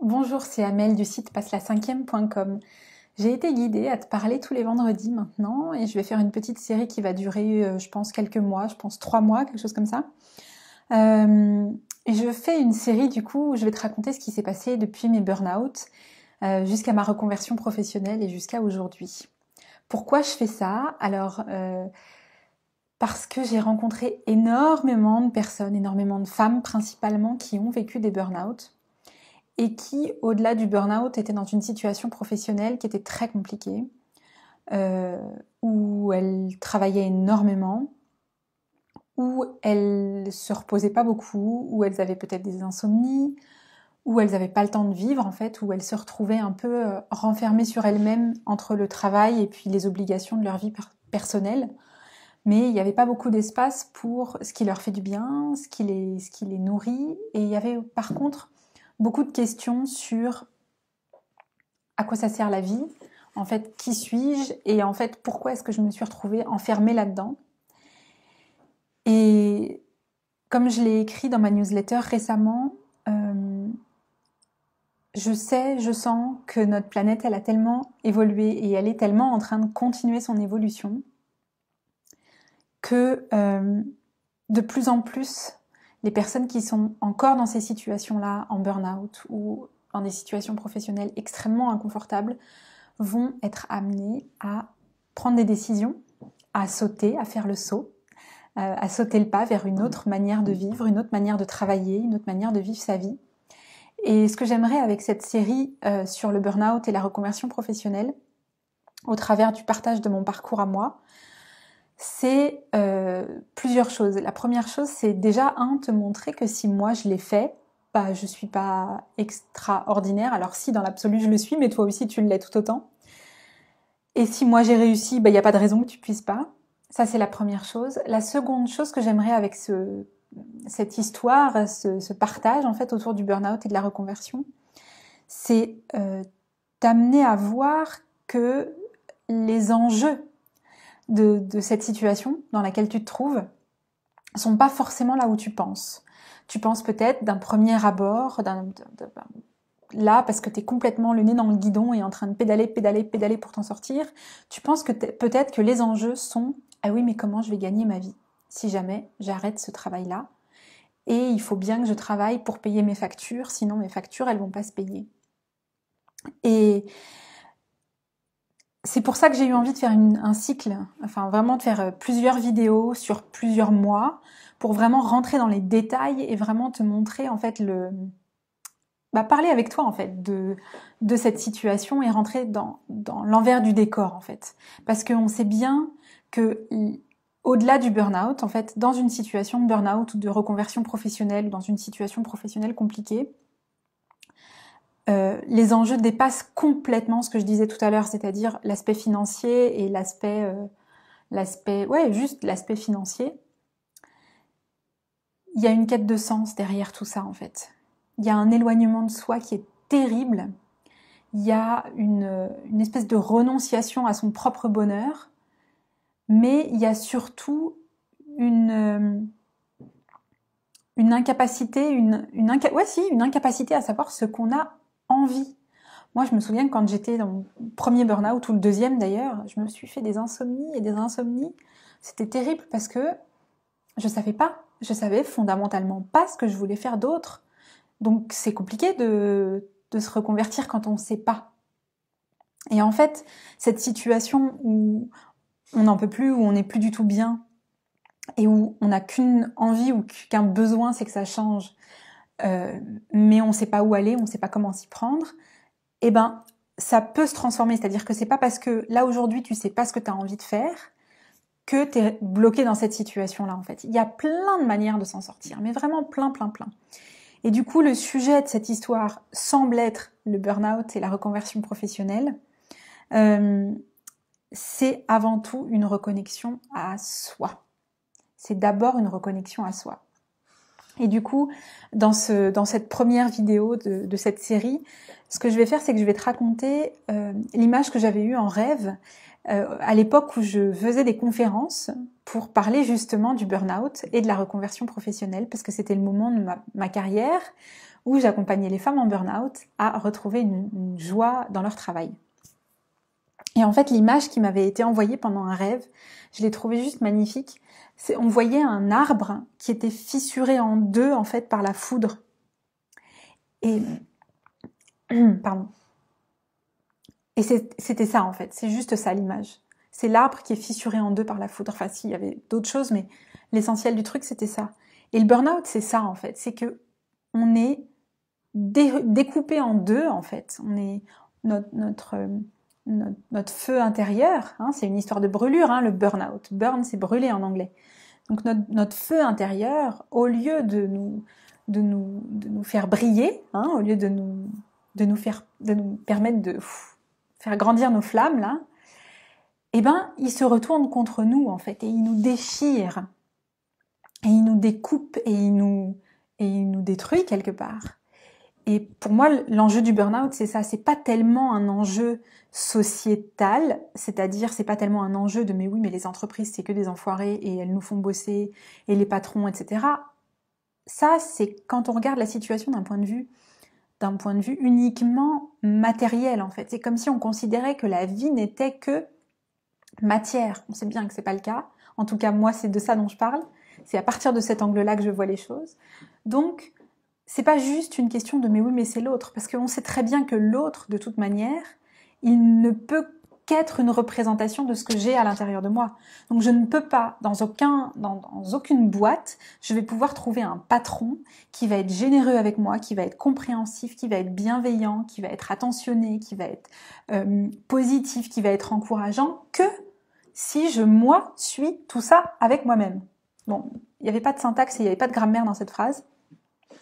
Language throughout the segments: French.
Bonjour, c'est Amel du site passela5e.com. J'ai été guidée à te parler tous les vendredis maintenant et je vais faire une petite série qui va durer, je pense, quelques mois, je pense 3 mois, quelque chose comme ça. Et je fais une série du coup où je vais te raconter ce qui s'est passé depuis mes burn-out jusqu'à ma reconversion professionnelle et jusqu'à aujourd'hui. Pourquoi je fais ça? Alors, parce que j'ai rencontré énormément de personnes, énormément de femmes principalement qui ont vécu des burn-out et qui, au-delà du burn-out, étaient dans une situation professionnelle qui était très compliquée, où elles travaillaient énormément, où elles se reposaient pas beaucoup, où elles avaient peut-être des insomnies, où elles n'avaient pas le temps de vivre en fait, où elles se retrouvaient un peu renfermées sur elles-mêmes entre le travail et puis les obligations de leur vie personnelle. Mais il n'y avait pas beaucoup d'espace pour ce qui leur fait du bien, ce qui les nourrit. Et il y avait par contre beaucoup de questions sur à quoi ça sert la vie, en fait, qui suis-je et en fait, pourquoi est-ce que je me suis retrouvée enfermée là-dedans. Et comme je l'ai écrit dans ma newsletter récemment, je sens que notre planète, elle a tellement évolué et elle est tellement en train de continuer son évolution que de plus en plus, les personnes qui sont encore dans ces situations-là, en burn-out ou dans des situations professionnelles extrêmement inconfortables, vont être amenées à prendre des décisions, à sauter, à faire le saut, à sauter le pas vers une autre manière de vivre, une autre manière de travailler, une autre manière de vivre sa vie. Et ce que j'aimerais avec cette série sur le burn-out et la reconversion professionnelle, au travers du partage de mon parcours à moi, c'est plusieurs choses. La première chose, c'est déjà te montrer que si moi je l'ai fait, bah je suis pas extraordinaire. Alors si dans l'absolu je le suis, mais toi aussi tu l'es tout autant. Et si moi j'ai réussi, bah il y a pas de raison que tu puisses pas. Ça c'est la première chose. La seconde chose que j'aimerais avec cette histoire, ce partage en fait autour du burn-out et de la reconversion, c'est t'amener à voir que les enjeux de cette situation dans laquelle tu te trouves sont pas forcément là où tu penses. Tu penses peut-être d'un premier abord, là parce que tu es complètement le nez dans le guidon et en train de pédaler pour t'en sortir. Tu penses que peut-être que les enjeux sont « Ah oui, mais comment je vais gagner ma vie si jamais j'arrête ce travail-là ?» Et il faut bien que je travaille pour payer mes factures, sinon mes factures, elles vont pas se payer. Et c'est pour ça que j'ai eu envie de faire un cycle, enfin vraiment de faire plusieurs vidéos sur plusieurs mois, pour vraiment rentrer dans les détails et vraiment te montrer en fait parler avec toi en fait de cette situation et rentrer dans l'envers du décor en fait. Parce qu'on sait bien que au-delà du burn-out, en fait, dans une situation de burn-out ou de reconversion professionnelle, dans une situation professionnelle compliquée, les enjeux dépassent complètement ce que je disais tout à l'heure, c'est-à-dire l'aspect financier et juste l'aspect financier. Il y a une quête de sens derrière tout ça, en fait. Il y a un éloignement de soi qui est terrible. Il y a une espèce de renonciation à son propre bonheur. Mais il y a surtout une incapacité, une incapacité à savoir ce qu'on a envie. Moi, je me souviens que quand j'étais dans mon premier burn-out, ou le deuxième d'ailleurs, je me suis fait des insomnies et des insomnies. C'était terrible parce que je savais pas. Je savais fondamentalement pas ce que je voulais faire d'autre. Donc, c'est compliqué de se reconvertir quand on ne sait pas. Et en fait, cette situation où on n'en peut plus, où on n'est plus du tout bien, et où on n'a qu'une envie ou qu'un besoin, c'est que ça change, mais on ne sait pas où aller, on ne sait pas comment s'y prendre, eh ben, ça peut se transformer. C'est-à-dire que c'est pas parce que là, aujourd'hui, tu sais pas ce que tu as envie de faire que tu es bloqué dans cette situation-là, en fait. Il y a plein de manières de s'en sortir, mais vraiment plein. Et du coup, le sujet de cette histoire semble être le burn-out et la reconversion professionnelle. C'est avant tout une reconnexion à soi. C'est d'abord une reconnexion à soi. Et du coup, dans cette première vidéo de cette série, ce que je vais faire, c'est que je vais te raconter l'image que j'avais eue en rêve à l'époque où je faisais des conférences pour parler justement du burn-out et de la reconversion professionnelle, parce que c'était le moment de ma carrière où j'accompagnais les femmes en burn-out à retrouver une joie dans leur travail. Et en fait, l'image qui m'avait été envoyée pendant un rêve, je l'ai trouvée juste magnifique. On voyait un arbre qui était fissuré en deux, en fait, par la foudre. Et, pardon. Et c'était ça, en fait. C'est juste ça, l'image. C'est l'arbre qui est fissuré en deux par la foudre. Enfin, si, il y avait d'autres choses, mais l'essentiel du truc, c'était ça. Et le burn-out, c'est ça, en fait. C'est que on est découpé en deux, en fait. On est notre feu intérieur, hein, c'est une histoire de brûlure, hein, le burn-out. Burn, c'est brûler en anglais. Donc notre feu intérieur, au lieu de nous faire briller, hein, au lieu de nous permettre de faire grandir nos flammes là, eh ben il se retourne contre nous en fait et il nous déchire et il nous découpe et il nous détruit quelque part. Et pour moi, l'enjeu du burn-out, c'est ça. C'est pas tellement un enjeu sociétal, c'est-à-dire c'est pas tellement un enjeu de mais oui, mais les entreprises c'est que des enfoirés et elles nous font bosser et les patrons, etc. Ça, c'est quand on regarde la situation d'un point de vue uniquement matériel en fait. C'est comme si on considérait que la vie n'était que matière. On sait bien que c'est pas le cas. En tout cas, moi, c'est de ça dont je parle. C'est à partir de cet angle-là que je vois les choses. Donc, c'est pas juste une question de mais oui, mais c'est l'autre, parce qu'on sait très bien que l'autre, de toute manière, il ne peut qu'être une représentation de ce que j'ai à l'intérieur de moi. Donc je ne peux pas, dans aucune boîte, je vais pouvoir trouver un patron qui va être généreux avec moi, qui va être compréhensif, qui va être bienveillant, qui va être attentionné, qui va être positif, qui va être encourageant, que si moi, suis tout ça avec moi-même. Bon, il n'y avait pas de syntaxe et il n'y avait pas de grammaire dans cette phrase.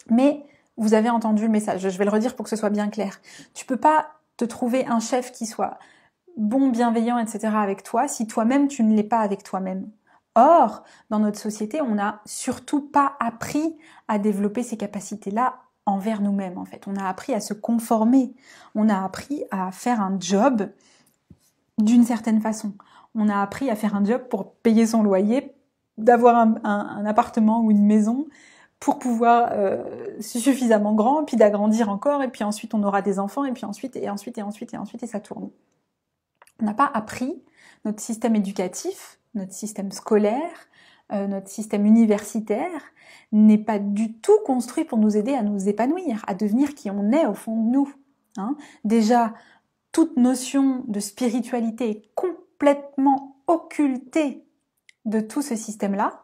Mais vous avez entendu le message, je vais le redire pour que ce soit bien clair. Tu peux pas te trouver un chef qui soit bon, bienveillant, etc. avec toi si toi-même tu ne l'es pas avec toi-même. Or, dans notre société, on n'a surtout pas appris à développer ces capacités-là envers nous-mêmes, en fait. On a appris à se conformer. On a appris à faire un job d'une certaine façon. On a appris à faire un job pour payer son loyer, d'avoir un appartement ou une maison, pour pouvoir suffisamment grand, puis d'agrandir encore, et puis ensuite on aura des enfants, et puis ensuite, et ça tourne. On n'a pas appris, notre système éducatif, notre système scolaire, notre système universitaire n'est pas du tout construit pour nous aider à nous épanouir, à devenir qui on est au fond de nous. Hein. Déjà, toute notion de spiritualité est complètement occultée de tout ce système-là.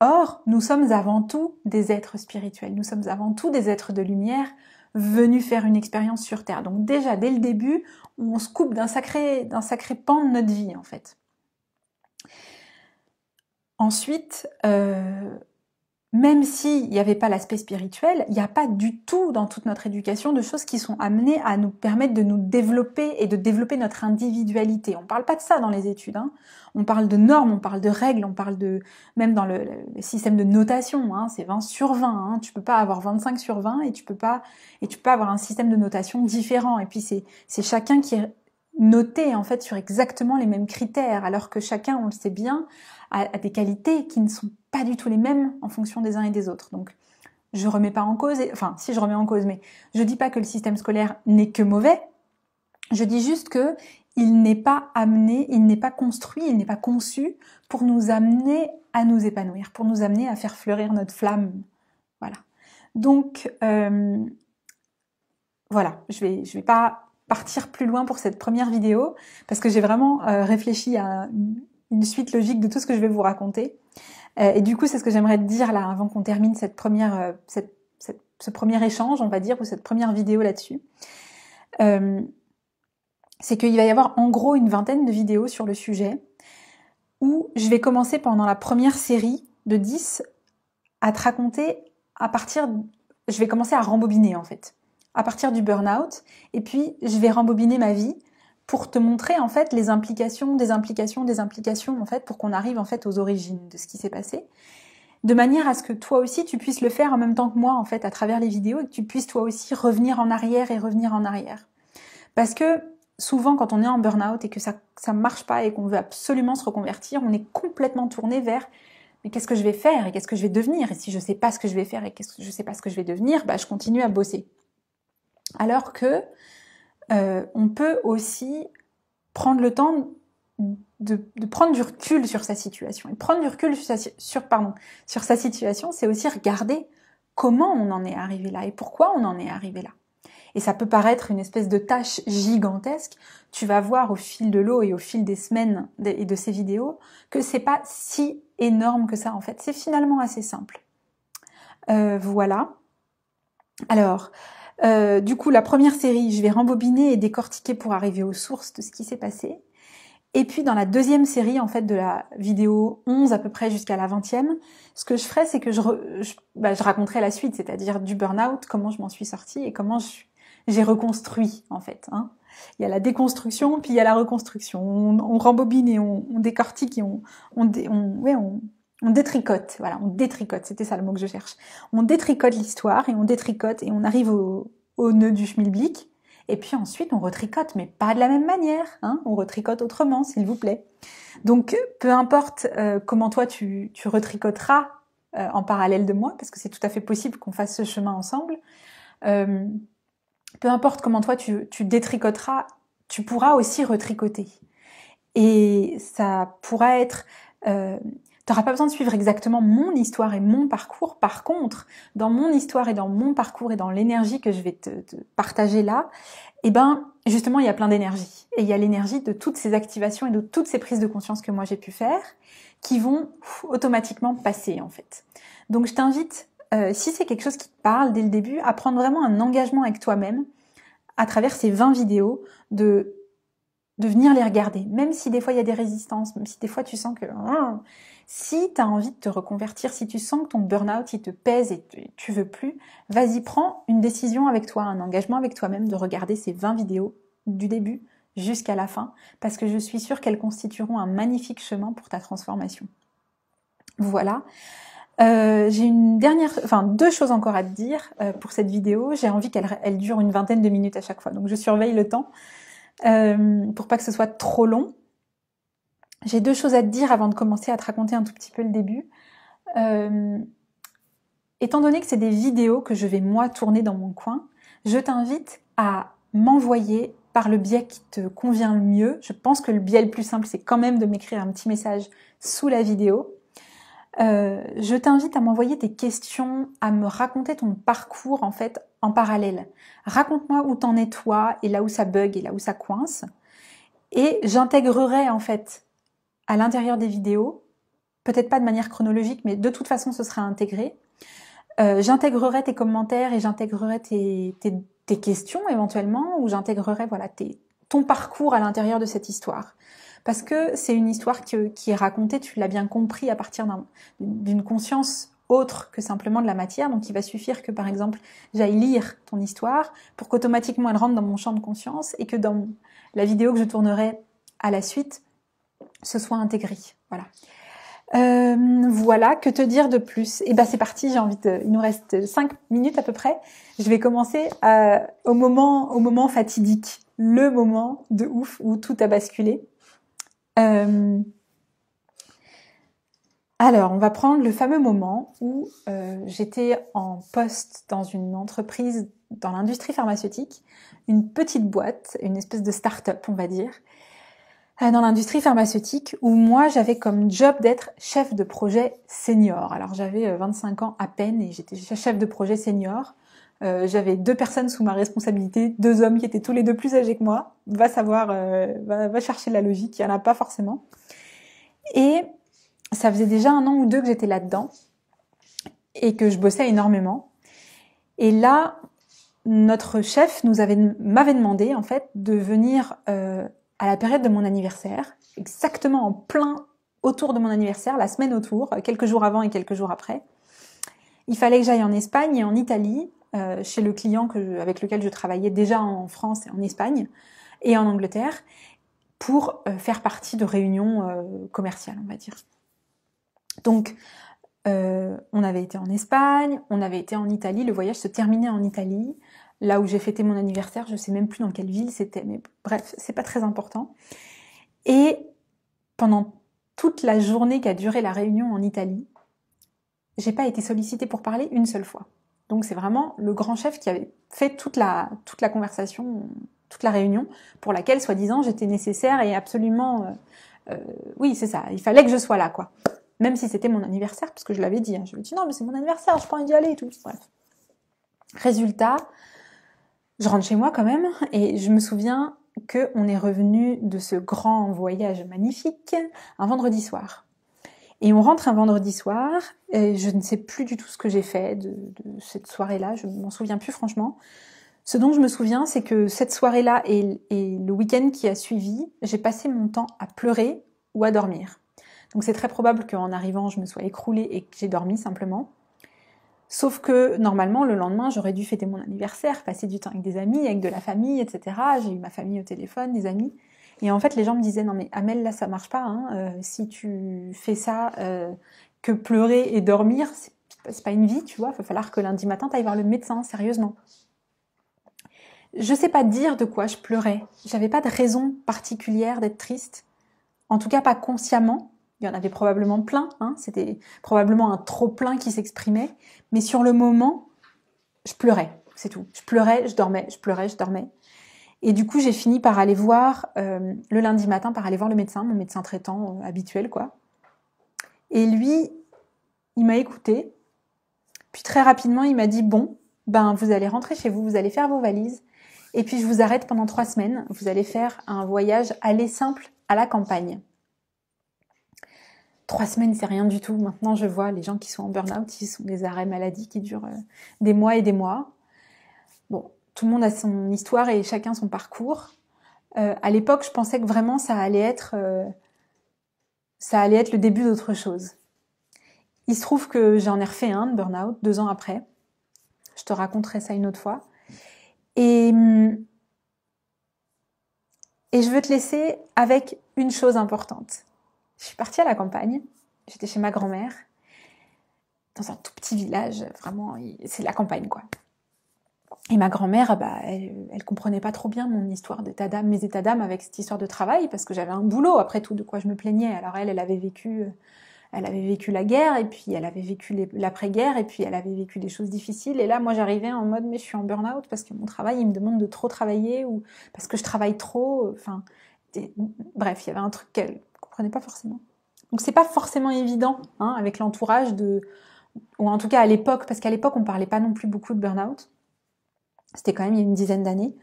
Or, nous sommes avant tout des êtres spirituels, nous sommes avant tout des êtres de lumière venus faire une expérience sur Terre. Donc déjà, dès le début, on se coupe d'un sacré pan de notre vie, en fait. Ensuite, même s'il n'y avait pas l'aspect spirituel, il n'y a pas du tout dans toute notre éducation de choses qui sont amenées à nous permettre de nous développer et de développer notre individualité. On ne parle pas de ça dans les études. Hein. On parle de normes, on parle de règles, on parle de... Même dans le système de notation, hein, c'est 20 sur 20. Hein. Tu peux pas avoir 25 sur 20 et tu peux pas avoir un système de notation différent. Et puis c'est chacun qui est noté en fait sur exactement les mêmes critères, alors que chacun, on le sait bien, a des qualités qui ne sont pas du tout les mêmes en fonction des uns et des autres. Donc, je remets pas en cause, enfin, si je remets en cause, mais je dis pas que le système scolaire n'est que mauvais. Je dis juste que il n'est pas amené, il n'est pas construit, il n'est pas conçu pour nous amener à nous épanouir, pour nous amener à faire fleurir notre flamme. Voilà. Donc, voilà, je vais pas partir plus loin pour cette première vidéo parce que j'ai vraiment réfléchi à une suite logique de tout ce que je vais vous raconter. Et du coup, c'est ce que j'aimerais te dire là avant qu'on termine ce premier échange, on va dire, ou cette première vidéo là-dessus. C'est qu'il va y avoir en gros une vingtaine de vidéos sur le sujet où je vais commencer pendant la première série de 10 à te raconter je vais commencer à rembobiner en fait, à partir du burn-out, et puis je vais rembobiner ma vie pour te montrer en fait les implications des implications en fait, pour qu'on arrive en fait aux origines de ce qui s'est passé, de manière à ce que toi aussi tu puisses le faire en même temps que moi en fait à travers les vidéos et que tu puisses toi aussi revenir en arrière. Parce que souvent, quand on est en burn-out et que ça marche pas et qu'on veut absolument se reconvertir, on est complètement tourné vers mais qu'est-ce que je vais faire et qu'est-ce que je vais devenir? Et si je sais pas ce que je vais faire et qu'est-ce que je sais pas ce que je vais devenir, bah, je continue à bosser. Alors que on peut aussi prendre le temps de prendre du recul sur sa situation. Et prendre du recul sur sa situation, c'est aussi regarder comment on en est arrivé là et pourquoi on en est arrivé là. Et ça peut paraître une espèce de tâche gigantesque. Tu vas voir au fil de l'eau et au fil des semaines et de ces vidéos que c'est pas si énorme que ça en fait. C'est finalement assez simple. Voilà. Alors, du coup, la première série, je vais rembobiner et décortiquer pour arriver aux sources de ce qui s'est passé. Et puis, dans la deuxième série, en fait, de la vidéo 11 à peu près jusqu'à la 20e, ce que je ferai, c'est que je raconterai la suite, c'est-à-dire du burn-out, comment je m'en suis sortie et comment j'ai reconstruit, en fait. Hein. Il y a la déconstruction, puis il y a la reconstruction. On rembobine et on décortique et on détricote. Voilà, on détricote, c'était ça le mot que je cherche. On détricote l'histoire et on détricote et on arrive au nœud du schmilblick. Et puis ensuite, on retricote, mais pas de la même manière. Hein, on retricote autrement, s'il vous plaît. Donc, peu importe comment toi, tu retricoteras en parallèle de moi, parce que c'est tout à fait possible qu'on fasse ce chemin ensemble. Peu importe comment toi, tu détricoteras, tu pourras aussi retricoter. Et ça pourra être... T'auras pas besoin de suivre exactement mon histoire et mon parcours. Par contre, dans mon histoire et dans mon parcours et dans l'énergie que je vais te partager là, eh ben, justement, il y a plein d'énergie. Et il y a l'énergie de toutes ces activations et de toutes ces prises de conscience que moi j'ai pu faire qui vont automatiquement passer, en fait. Donc, je t'invite, si c'est quelque chose qui te parle dès le début, à prendre vraiment un engagement avec toi-même à travers ces 20 vidéos de venir les regarder. Même si des fois il y a des résistances, même si des fois tu sens que... Si tu as envie de te reconvertir, si tu sens que ton burn-out il te pèse et tu veux plus, vas-y, prends une décision avec toi, un engagement avec toi-même de regarder ces 20 vidéos du début jusqu'à la fin, parce que je suis sûre qu'elles constitueront un magnifique chemin pour ta transformation. Voilà. J'ai deux choses encore à te dire pour cette vidéo. J'ai envie qu'elle dure une 20aine de minutes à chaque fois, donc je surveille le temps pour pas que ce soit trop long. J'ai 2 choses à te dire avant de commencer à te raconter un tout petit peu le début. Étant donné que c'est des vidéos que je vais moi tourner dans mon coin, je t'invite à m'envoyer par le biais qui te convient le mieux. Je pense que le biais le plus simple, c'est quand même de m'écrire un petit message sous la vidéo. Je t'invite à m'envoyer tes questions, à me raconter ton parcours en fait en parallèle. Raconte-moi où t'en es toi et là où ça bug et là où ça coince. Et j'intégrerai en fait à l'intérieur des vidéos, peut-être pas de manière chronologique, mais de toute façon ce sera intégré. J'intégrerai tes commentaires et j'intégrerai tes questions éventuellement, ou j'intégrerai ton parcours à l'intérieur de cette histoire. Parce que c'est une histoire qui est racontée, tu l'as bien compris, à partir d'une conscience autre que simplement de la matière. Donc il va suffire que par exemple j'aille lire ton histoire pour qu'automatiquement elle rentre dans mon champ de conscience et que dans la vidéo que je tournerai à la suite, ce soit intégré. Voilà. Voilà, que te dire de plus? Et ben c'est parti, il nous reste 5 minutes à peu près. Je vais commencer au moment fatidique, le moment de ouf où tout a basculé. Alors, on va prendre le fameux moment où j'étais en poste dans une entreprise dans l'industrie pharmaceutique, une petite boîte, une espèce de start-up, on va dire, dans l'industrie pharmaceutique, où moi, j'avais comme job d'être chef de projet senior. Alors, j'avais 25 ans à peine et j'étais chef de projet senior. J'avais 2 personnes sous ma responsabilité, 2 hommes qui étaient tous les 2 plus âgés que moi. Va savoir, va chercher la logique, il n'y en a pas forcément. Et ça faisait déjà 1 an ou 2 que j'étais là-dedans et que je bossais énormément. Et là, notre chef m'avait demandé en fait de venir à la période de mon anniversaire, exactement en plein autour de mon anniversaire, la semaine autour, quelques jours avant et quelques jours après. Il fallait que j'aille en Espagne et en Italie, chez le client avec lequel je travaillais déjà en France et en Espagne et en Angleterre, pour faire partie de réunions commerciales, on va dire. Donc, On avait été en Espagne, on avait été en Italie, le voyage se terminait en Italie, là où j'ai fêté mon anniversaire, je sais même plus dans quelle ville c'était, mais bref, c'est pas très important. Et pendant toute la journée qu'a duré la réunion en Italie, j'ai pas été sollicitée pour parler une seule fois. Donc c'est vraiment le grand chef qui avait fait toute la conversation, toute la réunion, pour laquelle, soi-disant, j'étais nécessaire et absolument... oui, c'est ça, il fallait que je sois là, quoi. Même si c'était mon anniversaire, parce que je l'avais dit. Je lui ai dit, non, mais c'est mon anniversaire, j'ai pas envie d'y aller et tout. Bref. Résultat, je rentre chez moi quand même, et je me souviens qu'on est revenu de ce grand voyage magnifique un vendredi soir. Et on rentre un vendredi soir, et je ne sais plus du tout ce que j'ai fait de cette soirée-là, je m'en souviens plus franchement. Ce dont je me souviens, c'est que cette soirée-là et le week-end qui a suivi, j'ai passé mon temps à pleurer ou à dormir. Donc c'est très probable qu'en arrivant, je me sois écroulée et que j'ai dormi simplement. Sauf que normalement, le lendemain, j'aurais dû fêter mon anniversaire, passer du temps avec des amis, avec de la famille, etc. J'ai eu ma famille au téléphone, des amis. Et en fait, les gens me disaient, non mais Amel, là, ça marche pas. Si tu fais ça, que pleurer et dormir, c'est pas une vie, tu vois. Il va falloir que lundi matin, tu ailles voir le médecin, sérieusement. Je sais pas dire de quoi je pleurais. J'avais pas de raison particulière d'être triste. En tout cas, pas consciemment. Il y en avait probablement plein. C'était probablement un trop-plein qui s'exprimait. Mais sur le moment, je pleurais. C'est tout. Je pleurais, je dormais. Je pleurais, je dormais. Et du coup, j'ai fini par aller voir, le lundi matin, par aller voir le médecin, mon médecin traitant habituel, quoi. Et lui, il m'a écouté. Puis très rapidement, il m'a dit, bon, ben, vous allez rentrer chez vous, vous allez faire vos valises. Et puis, je vous arrête pendant 3 semaines. Vous allez faire un voyage aller simple à la campagne. 3 semaines, c'est rien du tout. Maintenant, je vois les gens qui sont en burn-out, ils sont des arrêts maladie qui durent des mois et des mois. Bon, tout le monde a son histoire et chacun son parcours. À l'époque, je pensais que vraiment ça allait être le début d'autre chose. Il se trouve que j'en ai refait un de burn-out 2 ans après. Je te raconterai ça une autre fois. Et je veux te laisser avec une chose importante. Je suis partie à la campagne, j'étais chez ma grand-mère, dans un tout petit village, vraiment, c'est la campagne, quoi. Et ma grand-mère, elle comprenait pas trop bien mon histoire d'état d'âme, mes états d'âme avec cette histoire de travail, parce que j'avais un boulot, après tout, de quoi je me plaignais. Alors elle avait vécu la guerre, et puis elle avait vécu l'après-guerre, et puis elle avait vécu des choses difficiles. Et là, moi, j'arrivais en mode, mais je suis en burn-out parce que mon travail, il me demande de trop travailler, ou parce que je travaille trop, enfin... Bref, il y avait un truc qu'elle comprenait pas forcément. Donc c'est pas forcément évident, avec l'entourage ou en tout cas à l'époque, parce qu'à l'époque, on parlait pas non plus beaucoup de burn-out. C'était quand même il y a une dizaine d'années.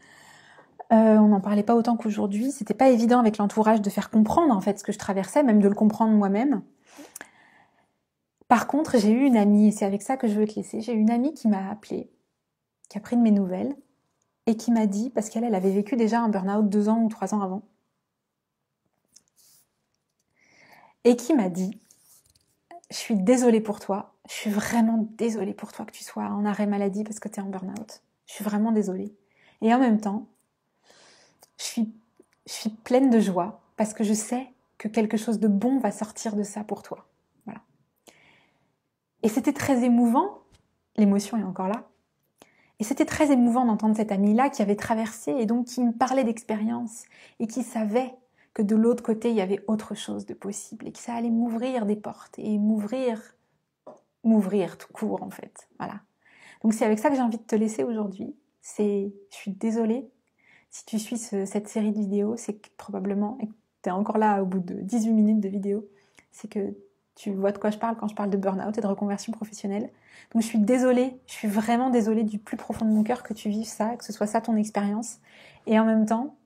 On n'en parlait pas autant qu'aujourd'hui. C'était pas évident avec l'entourage de faire comprendre en fait ce que je traversais, même de le comprendre moi-même. Par contre, j'ai eu une amie, et c'est avec ça que je veux te laisser, j'ai eu une amie qui m'a appelée, qui a pris de mes nouvelles, et qui m'a dit, parce qu'elle avait vécu déjà un burn-out 2 ans ou 3 ans avant, et qui m'a dit, je suis désolée pour toi, je suis vraiment désolée pour toi que tu sois en arrêt maladie parce que tu es en burn-out. Je suis vraiment désolée. Et en même temps, je suis pleine de joie parce que je sais que quelque chose de bon va sortir de ça pour toi. Voilà. Et c'était très émouvant, l'émotion est encore là, et c'était très émouvant d'entendre cette amie-là qui avait traversé et donc qui me parlait d'expérience et qui savait que de l'autre côté, il y avait autre chose de possible et que ça allait m'ouvrir des portes et m'ouvrir tout court en fait. Voilà. Donc c'est avec ça que j'ai envie de te laisser aujourd'hui. Je suis désolée. Si tu suis cette série de vidéos, c'est que probablement, et que tu es encore là au bout de 18 minutes de vidéo, c'est que tu vois de quoi je parle quand je parle de burn-out et de reconversion professionnelle. Donc je suis désolée, je suis vraiment désolée du plus profond de mon cœur que tu vives ça, que ce soit ça ton expérience. Et en même temps,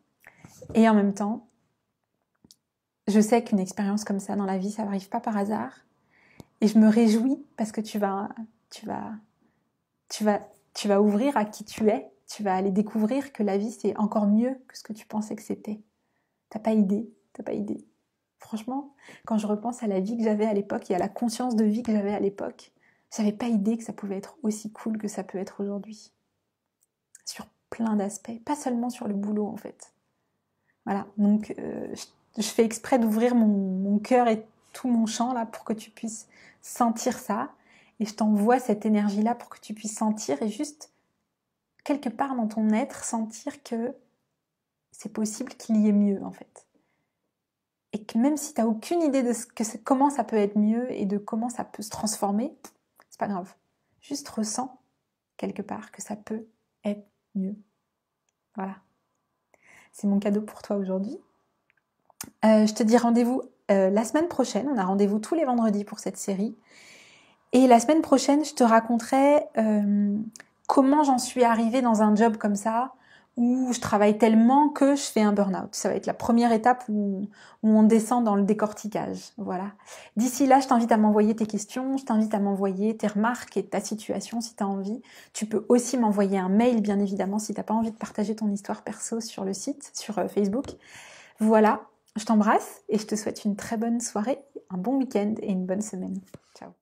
je sais qu'une expérience comme ça dans la vie, ça n'arrive pas par hasard. Et je me réjouis parce que tu vas ouvrir à qui tu es. Tu vas aller découvrir que la vie, c'est encore mieux que ce que tu pensais que c'était. T'as pas idée. Franchement, quand je repense à la vie que j'avais à l'époque et à la conscience de vie que j'avais à l'époque, j'avais pas idée que ça pouvait être aussi cool que ça peut être aujourd'hui. Sur plein d'aspects, pas seulement sur le boulot en fait. Voilà, donc je fais exprès d'ouvrir mon cœur et tout mon champ là pour que tu puisses sentir ça Et je t'envoie cette énergie-là pour que tu puisses sentir et juste, quelque part dans ton être, sentir que c'est possible qu'il y ait mieux, en fait. Et que même si tu n'as aucune idée de comment ça peut être mieux et de comment ça peut se transformer, c'est pas grave. Juste ressens quelque part que ça peut être mieux. Voilà. C'est mon cadeau pour toi aujourd'hui. Je te dis rendez-vous la semaine prochaine. On a rendez-vous tous les vendredis pour cette série. Et la semaine prochaine, je te raconterai comment j'en suis arrivée dans un job comme ça, où je travaille tellement que je fais un burn-out. Ça va être la première étape où on descend dans le décortiquage. Voilà. D'ici là, je t'invite à m'envoyer tes questions, je t'invite à m'envoyer tes remarques et ta situation si tu as envie. Tu peux aussi m'envoyer un mail, bien évidemment, si tu n'as pas envie de partager ton histoire perso sur le site, sur Facebook. Voilà, je t'embrasse et je te souhaite une très bonne soirée, un bon week-end et une bonne semaine. Ciao.